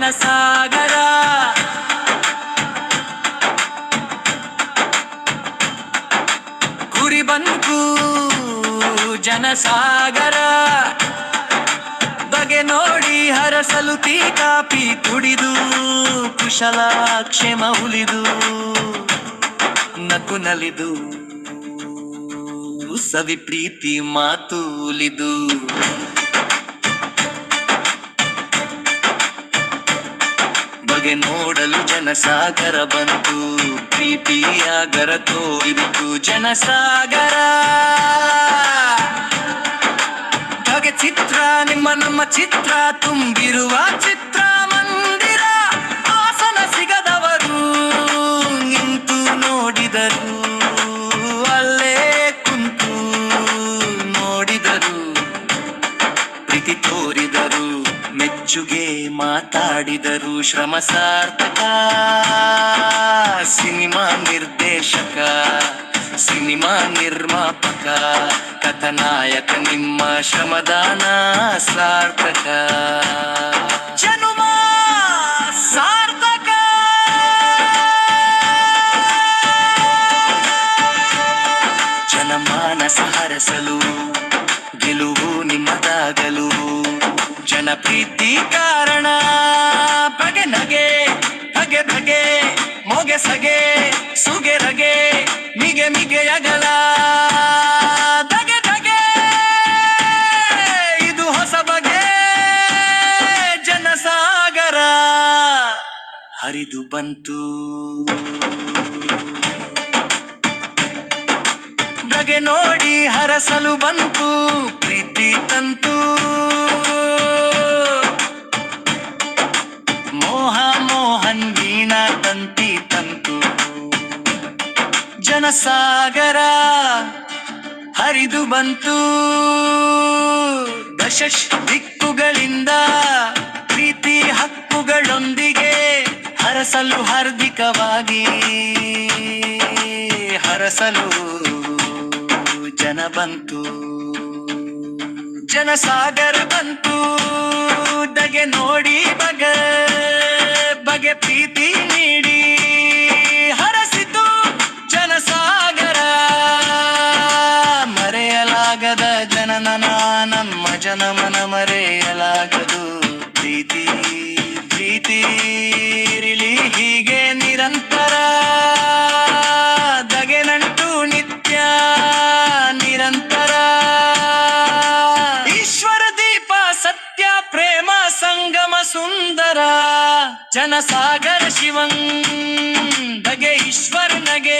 ಜನಸಾಗರ. ಗುರಿ ಬಂತು ಜನಸಾಗರ, ಬಗೆ ನೋಡಿ ಹರಸಲು ಟೀ ಕಾಪಿ ಕುಡಿದು ಕುಶಲ ಕ್ಷೇಮ ಉಳಿದು ನಗು ನಲಿದು ಸವಿ ಪ್ರೀತಿ ಮಾತು ಉಲಿದು. ಬಗೆ ನೋಡಲು ಜನಸಾಗರ ಬಂತು, ಪ್ರೀತಿಯ ಗರ ತೋರಿತು ಜನಸಾಗರ. ಬಗೆ ಚಿತ್ರ ನಿಮ್ಮ ನಮ್ಮ ಚಿತ್ರ ತುಂಬಿರುವ ಚಿತ್ರ ಮಂದಿರ. ಆಸನ ಸಿಗದವರು ನಿಂತು ನೋಡಿದರು, ಅಲ್ಲೇ ಕುಂತು ನೋಡಿದರು. ಪ್ರೀತಿ ತೋರಿದರು, ಮೆಚ್ಚುಗೆ ಮಾತಾಡಿದರು. ಶ್ರಮ ಸಾರ್ಥಕ ಸಿನಿಮಾ ನಿರ್ದೇಶಕ, ಸಿನಿಮಾ ನಿರ್ಮಾಪಕ, ಕಥಾನಾಯಕ ನಿಮ್ಮ ಶ್ರಮದಾನ ಸಾರ್ಥಕ. ಜನುಮ ಸಾರ್ಥಕ. ಜನಮಾನಸ ಹರಸಲು ಗೆಲುವು ನಿಮ್ಮದಾಗಲು. ಜನಪ್ರೀತಿ ಕಾರಣ ಬಗೆ ನಗೆ ಬಗೆ ಬಗೆ ಮೊಗೆ ಸಗೆ ಸುಗೆ ರಗೆ ಮಿಗೆ ಮಿಗೆಯಗಲ ದಗೆ ದಗೆ. ಇದು ಹೊಸ ಬಗೆ ಜನಸಾಗರ ಹರಿದು ಬಂತು. ಬಗೆ ನೋಡಿ ಹರಸಲು ಬಂತು, ಪ್ರೀತಿ ತಂತು. ಮೋಹ ಮೋಹನ್ ವೀಣಾ ತಂತಿ ತಂತು. ಜನಸಾಗರ ಹರಿದು ಬಂತು. ದಶ ದಿಕ್ಕುಗಳಿಂದ ಪ್ರೀತಿ ಹಕ್ಕುಗಳೊಂದಿಗೆ ಹರಸಲು ಹಾರ್ದಿಕವಾಗಿ ಹರಸಲು ಜನ ಬಂತು. ಜನಸಾಗರ ಬಂತು, ದಗೆ ನೋಡಿ ಬಗೆ ಬಗೆ ಪ್ರೀತಿ ನೀಡಿ ಹರಸಿತು ಜನಸಾಗರ. ಮರೆಯಲಾಗದ ಜನನನ ನಮ್ಮ ಜನಮನ ಮರೆಯಲಾಗದು. ಪ್ರೀತಿ ಪ್ರೀತಿ ಇರಲಿ ಹೀಗೆ ನಿರಂತರ. ದಗೆ ನಂಟು ನಿತ್ಯ ನಿರಂತರ. ಈಶ್ವರ ದೀಪ ಸತ್ಯ ಪ್ರೇಮ ಸಂಗಮ ಸುಂದರ. ಜನಸಾಗರ ಶಿವಂ ದಗೆ ಈಶ್ವರ ನಗೆ.